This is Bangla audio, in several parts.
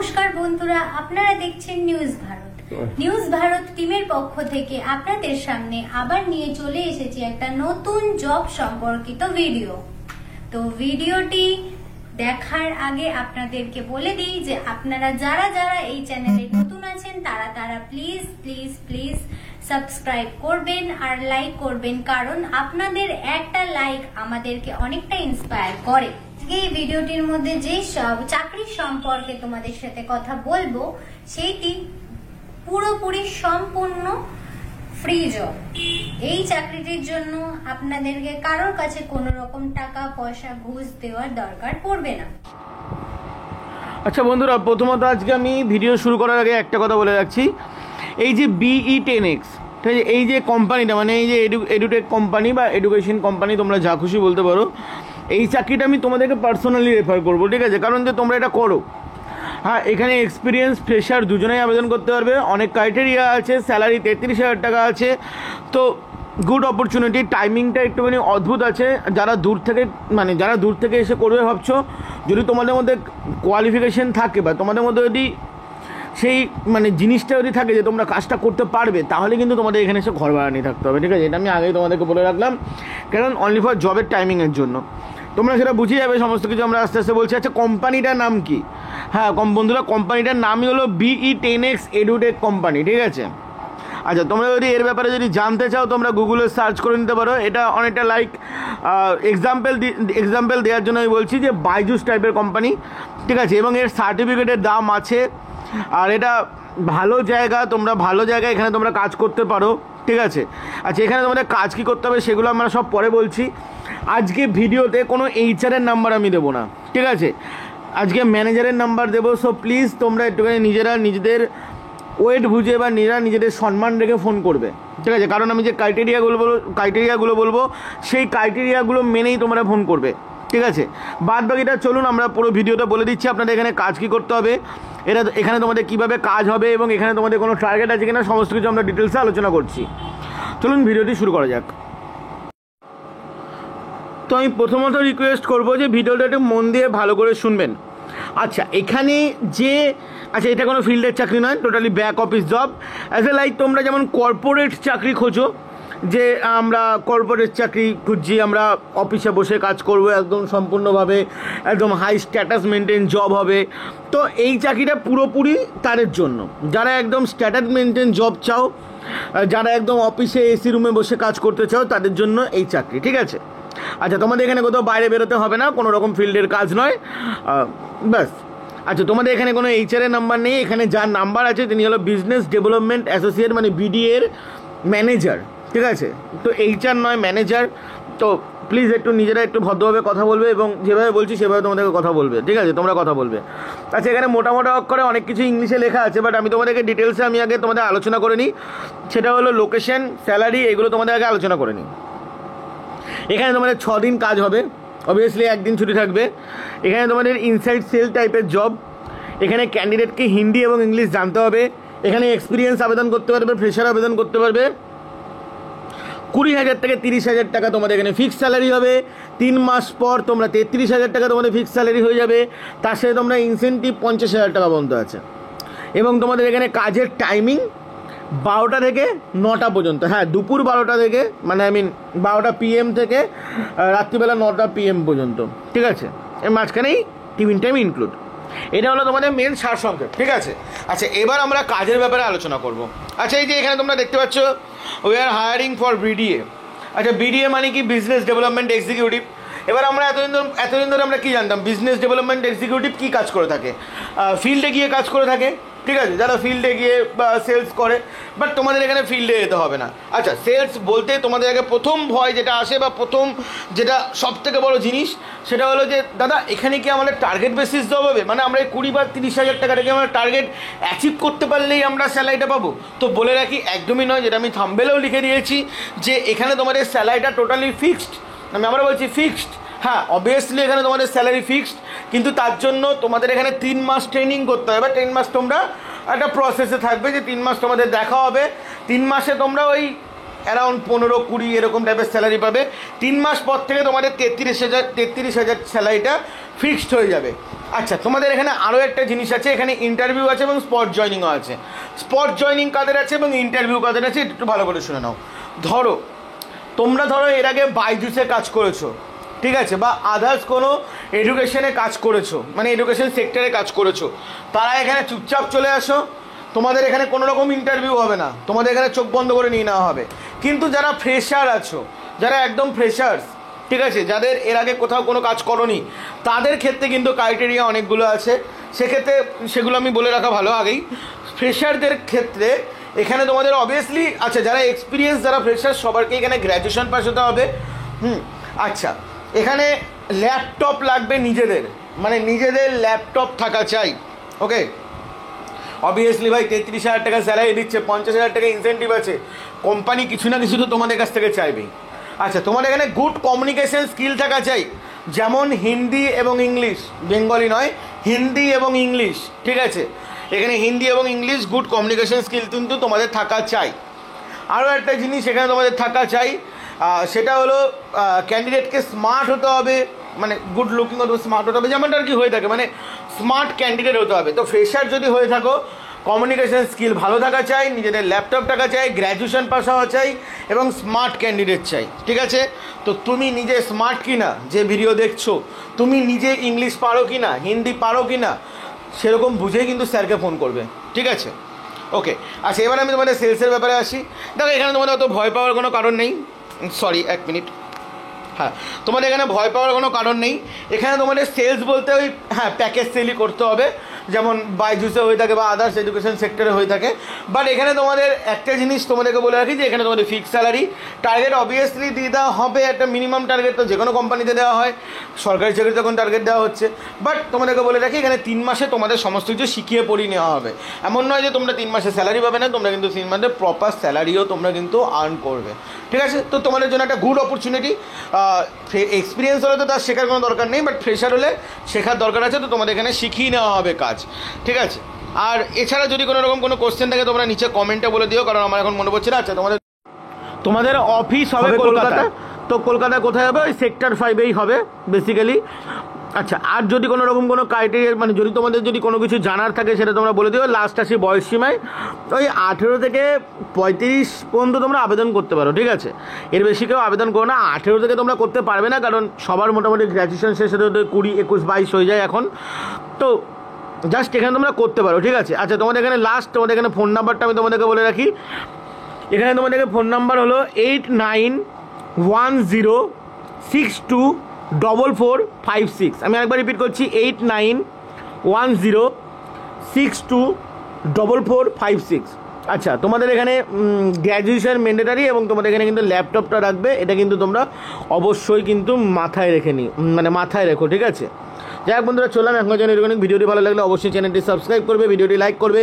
নমস্কার বন্ধুরা, আপনারা দেখছেন নিউজ ভারত। নিউজ ভারত টিমের পক্ষ থেকে আপনাদের সামনে আবার নিয়ে চলে এসেছি একটা নতুন জব সম্পর্কিত ভিডিও। তো ভিডিওটি দেখার আগে আপনাদেরকে বলে দিই যে আপনারা যারা যারা এই চ্যানেলে নতুন আছেন তারা প্লিজ প্লিজ প্লিজ সাবস্ক্রাইব করবেন আর লাইক করবেন, কারণ আপনাদের একটা লাইক আমাদেরকে অনেকটা ইন্সপায়ার করে। এই ভিডিওটির মধ্যে যে চাকরির সম্পর্কে তোমাদের সাথে কথা বলবো সেইটি পুরোপুরি সম্পূর্ণ ফ্রি জব। এই চাকরিটির জন্য আপনাদেরকে কারোর কাছে কোনো রকম টাকা পয়সা ঘুষ দেওয়ার দরকার পড়বে না। আচ্ছা বন্ধুরা, প্রথমত আজকে আমি ভিডিও শুরু করার আগে একটা কথা বলে রাখছি। এই যে BE10X, ঠিক আছে, এই যে কোম্পানিটা মানে এই যে এডুটেক কোম্পানি বা এডুকেশন কোম্পানি, তোমরা যা খুশি বলতে পারো, এই চাকরিটা আমি তোমাদেরকে পার্সোনালি রেফার করবো, ঠিক আছে, কারণ যে তোমরা এটা করো। হ্যাঁ, এখানে এক্সপিরিয়েন্স ফ্রেশার দুজনেই আবেদন করতে পারবে। অনেক ক্রাইটেরিয়া আছে, স্যালারি 33,000 টাকা আছে। তো গুড অপরচুনিটি, টাইমিংটা একটুখানি অদ্ভুত আছে। যারা দূর থেকে এসে করবে ভাবছো, যদি তোমাদের মধ্যে কোয়ালিফিকেশন থাকে বা তোমাদের মধ্যে যদি সেই জিনিসটা যদি থাকে যে তোমরা কাজটা করতে পারবে, তাহলে কিন্তু তোমাদের এখানে এসে ঘর ভাড়া নিয়ে থাকতে হবে, ঠিক আছে। এটা আমি আগেই তোমাদেরকে বলে রাখলাম, কারণ অনলি ফর জবের টাইমিংয়ের জন্য। তোমরা সেটা বুঝে যাবে সমস্ত কিছু। আমরা আস্তে আস্তে বলছি। আচ্ছা, কোম্পানিটার নাম কি? হ্যাঁ বন্ধুরা, কোম্পানিটার নামই হলো BE10X এডুটেক কোম্পানি, ঠিক আছে। আচ্ছা, তোমরা যদি এর ব্যাপারে যদি জানতে চাও, তোমরা গুগলে সার্চ করে নিতে পারো। এটা অনেকটা লাইক এক্সাম্পল দেওয়ার জন্য আমি বলছি যে বাইজুস টাইপের কোম্পানি, ঠিক আছে, এবং এর সার্টিফিকেটের দাম আছে। আর এটা ভালো জায়গা, তোমরা ভালো জায়গায় এখানে তোমরা কাজ করতে পারো, ঠিক আছে। আচ্ছা, এখানে তোমাদের কাজ কী করতে হবে সেগুলো আমরা সব পরে বলছি। আজকে ভিডিওতে কোনো HR-এর নাম্বার আমি দেবো না, ঠিক আছে। আজকে ম্যানেজারের নাম্বার দেবো। সো প্লিজ তোমরা একটুখানি নিজেদের ওয়েট বুঝে বা নিজেদের সম্মান রেখে ফোন করবে, ঠিক আছে, কারণ আমি যে ক্রাইটেরিয়াগুলো বলবো সেই ক্রাইটেরিয়াগুলো মেনেই তোমরা ফোন করবে, ঠিক আছে। বাদ বাকিটা চলুন আমরা পুরো ভিডিওটা বলে দিচ্ছি আপনাদের এখানে কাজ কী করতে হবে, এখানে তোমাদের কীভাবে কাজ হবে এবং এখানে তোমাদের কোনো টার্গেট আছে কিনা, সমস্ত কিছু আমরা ডিটেলসে আলোচনা করছি। চলুন ভিডিওটি শুরু করা যাক। তো আমি প্রথমত রিকোয়েস্ট করবো যে ভিডিওটা একটু মন দিয়ে ভালো করে শুনবেন। আচ্ছা, এখানে এটা কোনো ফিল্ডের চাকরি নয়, totally back office job. As a like তোমরা যেমন কর্পোরেট চাকরি খোঁজো, যে আমরা কর্পোরেট চাকরি খুঁজছি, আমরা অফিসে বসে কাজ করব একদম সম্পূর্ণভাবে, একদম হাই স্ট্যাটাস মেনটেন জব হবে। তো এই চাকরিটা পুরোপুরি তাদের জন্য যারা একদম স্ট্যাটাস মেনটেন জব চাও, যারা একদম অফিসে AC রুমে বসে কাজ করতে চাও, তাদের জন্য এই চাকরি, ঠিক আছে। আচ্ছা, তোমাদের এখানে কোথাও বাইরে বেরোতে হবে না, কোনো রকম ফিল্ডের কাজ নয়, ব্যাস। আচ্ছা, তোমাদের এখানে কোনো HR-এর নাম্বার নেই। এখানে যার নাম্বার আছে তিনি হলো বিজনেস ডেভেলপমেন্ট অ্যাসোসিয়েট, মানে BDA-এর ম্যানেজার, ঠিক আছে। তো HR নয়, ম্যানেজার। তো প্লিজ নিজেরা একটু ভদ্রভাবে কথা বলবে এবং যেভাবে বলছি সেভাবে তোমাদেরকে কথা বলবে, ঠিক আছে, তোমরা কথা বলবে। আচ্ছা, এখানে মোটা অক্ষরে অনেক কিছু ইংলিশে লেখা আছে, বাট আমি তোমাদেরকে ডিটেলসে আগে তোমাদের আলোচনা করে নিই। সেটা হলো লোকেশন, স্যালারি, এগুলো তোমাদের আগে আলোচনা করে নিই। এখানে তোমাদের 6 দিন কাজ হবে, অবভিয়াসলি একদিন ছুটি থাকবে। এখানে তোমাদের ইনসাইড সেল টাইপের জব। এখানে ক্যান্ডিডেটকে হিন্দি এবং ইংলিশ জানতে হবে। এখানে এক্সপিরিয়েন্স আবেদন করতে পারবে, ফ্রেশার আবেদন করতে পারবে। 20,000 থেকে 30,000 টাকা তোমাদের এখানে ফিক্সড স্যালারি হবে। 3 মাস পর তোমরা 33,000 টাকা তোমাদের ফিক্সড স্যালারি হয়ে যাবে। তার সাথে তোমরা ইনসেন্টিভ 50,000 টাকা পর্যন্ত আছে। এবং তোমাদের এখানে কাজের টাইমিং 12টা থেকে 9টা পর্যন্ত। হ্যাঁ, দুপুর 12টা থেকে 12টা PM থেকে রাত্রিবেলা 9টা PM পর্যন্ত, ঠিক আছে। এর মাঝখানেই টিফিন টাইম ইনক্লুড। এটা হলো তোমাদের মেন সারসংক্ষেপ, ঠিক আছে। আচ্ছা, এবার আমরা কাজের ব্যাপারে আলোচনা করব। আচ্ছা, এই যে এখানে তোমরা দেখতে পাচ্ছ we are hiring for BDA। আচ্ছা, BDA মানে কি? Business development executive. এবার আমরা এতদিন ধরে আমরা কী জানতাম? বিজনেস ডেভেলপমেন্ট এক্সিকিউটিভ কী কাজ করে থাকে? ফিল্ডে গিয়ে কাজ করে থাকে, ঠিক আছে, যারা ফিল্ডে গিয়ে বা সেলস করে। বাট তোমাদের এখানে ফিল্ডে যেতে হবে না। আচ্ছা, সেলস বলতে তোমাদের আগে প্রথম ভয় যেটা আসে বা প্রথম যেটা সবথেকে বড় জিনিস, সেটা হলো যে দাদা এখানে কি আমাদের টার্গেট বেসিস জব হবে? মানে আমরা 20 বা 30,000 টাকা থেকে আমরা টার্গেট অ্যাচিভ করতে পারলেই আমরা স্যালারিটা পাবো? তো বলে রাখি, একদমই নয়। যেটা আমি থাম্বনেলেও লিখে দিয়েছি যে এখানে তোমাদের স্যালারিটা টোটালি ফিক্সড। আমরা বলছি ফিক্সড। হ্যাঁ, অবভিয়াসলি এখানে তোমাদের স্যালারি ফিক্সড, কিন্তু তার জন্য তোমাদের এখানে 3 মাস ট্রেনিং করতে হবে। 3 মাস তোমরা একটা প্রসেসে থাকবে যে 3 মাস তোমাদের দেখা হবে। 3 মাসে তোমরা ওই অ্যারাউন্ড 15-20 এরকম টাইপের স্যালারি পাবে। 3 মাস পর থেকে তোমাদের 33,000 স্যালারিটা ফিক্সড হয়ে যাবে। আচ্ছা, তোমাদের এখানে আরও একটা জিনিস আছে, এখানে ইন্টারভিউ আছে এবং স্পট জয়নিংও আছে। স্পট জয়নিং কাদের আছে এবং ইন্টারভিউ কাদের আছে একটু ভালো করে শুনে নাও। তোমরা ধরো এর আগে বাইজুসে কাজ করেছো, ঠিক আছে, বা আদার্স কোনো এডুকেশনে কাজ করেছো, মানে এডুকেশন সেক্টরে কাজ করেছো, তারা এখানে চুপচাপ চলে আসো। তোমাদের এখানে কোনো রকম ইন্টারভিউ হবে না, তোমাদের এখানে চোখ বন্ধ করে নিয়ে নেওয়া হবে। কিন্তু যারা ফ্রেশার আছো, যারা একদম ফ্রেশার্স, ঠিক আছে, যাদের এর আগে কোথাও কোনো কাজ করোনি, তাদের ক্ষেত্রে কিন্তু ক্রাইটেরিয়া অনেকগুলো আছে। সেক্ষেত্রে সেগুলো আমি বলে রাখা ভালো আগেই। ফ্রেশারদের ক্ষেত্রে এখানে তোমাদের অবভিয়াসলি আচ্ছা, যারা এক্সপিরিয়েন্স, যারা ফ্রেশার, সবারকে এখানে গ্র্যাজুয়েশন পাস হতে হবে। আচ্ছা, এখানে ল্যাপটপ লাগবে নিজেদের, মানে নিজেদের ল্যাপটপ থাকা চাই। ওকে, অবভিয়াসলি ভাই 33,000 টাকা স্যালারি দিচ্ছে, 50,000 টাকা ইনসেন্টিভ আছে, কোম্পানি কিছু না কিছু তো তোমাদের কাছ থেকে চাইবেই। আচ্ছা, তোমাদের এখানে গুড কমিউনিকেশন স্কিল থাকা চাই, যেমন হিন্দি এবং ইংলিশ, বেঙ্গলি নয়, হিন্দি এবং ইংলিশ, ঠিক আছে, এখানে হিন্দি এবং ইংলিশ গুড কমিউনিকেশন স্কিল কিন্তু তোমাদের থাকা চাই। আরও একটা জিনিস এখানে তোমাদের থাকা চাই, সেটা হলো ক্যান্ডিডেটকে স্মার্ট হতে হবে, মানে গুড লুকিং হতে হবে, স্মার্ট হতে হবে, যেমনটা আর কি হয়ে থাকে, মানে স্মার্ট ক্যান্ডিডেট হতে হবে। তো ফ্রেশার যদি হয়ে থাকো, কমিউনিকেশন স্কিল ভালো থাকা চাই, নিজেদের ল্যাপটপ থাকা চাই, গ্র্যাজুয়েশন পাস হওয়া চাই এবং স্মার্ট ক্যান্ডিডেট চাই, ঠিক আছে। তো তুমি নিজে স্মার্ট কি না, যে ভিডিও দেখছো, তুমি নিজে ইংলিশ পারো কি না, হিন্দি পারো কি না, সেরকম বুঝেই কিন্তু স্যারকে ফোন করবে, ঠিক আছে। ওকে, আচ্ছা, এবার আমি তোমাদের সেলসের ব্যাপারে আসি। দেখো, এখানে তোমাদের অত ভয় পাওয়ার কোনো কারণ নেই, সরি এক মিনিট, হ্যাঁ, তোমাদের এখানে ভয় পাওয়ার কোনো কারণ নেই। এখানে তোমাদের সেলস বলতে ওই প্যাকেজ সেলই করতে হবে, যেমন বাইজুসে হয়ে থাকে বা আদার্স এডুকেশন সেক্টরে হয়ে থাকে। বাট এখানে তোমাদের একটা জিনিস তোমাদেরকে বলে রাখি যে এখানে তোমাদের ফিক্স স্যালারি, টার্গেট অবভিয়াসলি দিয়ে দেওয়া হবে, একটা মিনিমাম টার্গেট তো যে কোনো কোম্পানিতে দেওয়া হয়, সরকারি চাকরি তখন টার্গেট দেওয়া হচ্ছে। বাট তোমাদেরকে বলে রাখি এখানে 3 মাসে তোমাদের সমস্ত কিছু শিখিয়ে পড়িয়ে নেওয়া হবে। এমন নয় যে তোমরা 3 মাসে স্যালারি পাবে না, তোমরা কিন্তু 3 মাসে প্রপার স্যালারিও তোমরা কিন্তু আর্ন করবে, ঠিক আছে। তো তোমাদের জন্য একটা গুড অপরচুনিটি। এক্সপিরিয়েন্স হলে তো তার শেখার কোনো দরকার নেই, বাট ফ্রেশার হলে শেখার দরকার আছে, তো তোমাদের এখানে শিখিয়ে নেওয়া হবে কাজ, ঠিক আছে। আর এছাড়া যদি কোনো রকম কোনো কোশ্চেন থাকে তোমরা নিচে কমেন্টে বলে দিও, কারণ আমার এখন মনে পড়ছে না। আচ্ছা, তোমাদের অফিস হবে কলকাতা, তো কলকাতা কোথায় হবে, ওই সেক্টর 5-এই হবে বেসিক্যালি। আচ্ছা, আর যদি কোনো রকম কোনো ক্রাইটেরিয়া, মানে যদি তোমাদের যদি কোনো কিছু জানার থাকে সেটা তোমরা বলে দিও। লাস্ট আসি বয়স সীমায়, ওই 18 থেকে 35 পর্যন্ত তোমরা আবেদন করতে পারো, ঠিক আছে। এর বেশি কেউ আবেদন করো না, 18 থেকে তোমরা করতে পারবে না, কারণ সবার মোটামুটি গ্র্যাজুয়েশন শেষে তো 20, 21, 22 হয়ে যায় এখন, তো জাস্ট এখানে তোমরা করতে পারো, ঠিক আছে। আচ্ছা, তোমাদের এখানে লাস্ট তোমাদের এখানে ফোন নাম্বারটা আমি তোমাদেরকে বলে রাখি। এখানে তোমাদেরকে ফোন নাম্বার হলো 8910624456। আমি একবার রিপিট করছি, 8910624456। আচ্ছা, তোমাদের এখানে গ্র্যাজুয়েশন ম্যান্ডেটারি এবং তোমাদের এখানে কিন্তু ল্যাপটপটা রাখবে, এটা কিন্তু তোমরা অবশ্যই কিন্তু মাথায় রেখো, ঠিক আছে। যাই হোক বন্ধুরা, চললাম এখন জন্য এরকম। ভিডিওটি ভালো লাগলে অবশ্যই চ্যানেলটি সাবস্ক্রাইব করবে, ভিডিওটি লাইক করবে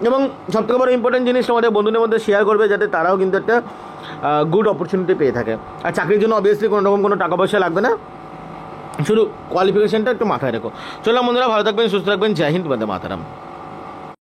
এবং সবথেকে বড় ইম্পর্টেন্ট জিনিস তোমাদের বন্ধুদের মধ্যে শেয়ার করবে, যাতে তারাও কিন্তু একটা গুড অপরচুনিটি পেয়ে থাকে। আর চাকরির জন্য অবভিয়াসলি কোনো রকম কোনো টাকা পয়সা লাগবে না, শুধু কোয়ালিফিকেশনটা একটু মাথায় রেখো। চললাম বন্ধুরা, ভালো থাকবেন, সুস্থ থাকবেন, জয় হিন্দ, বন্দে মাতরম।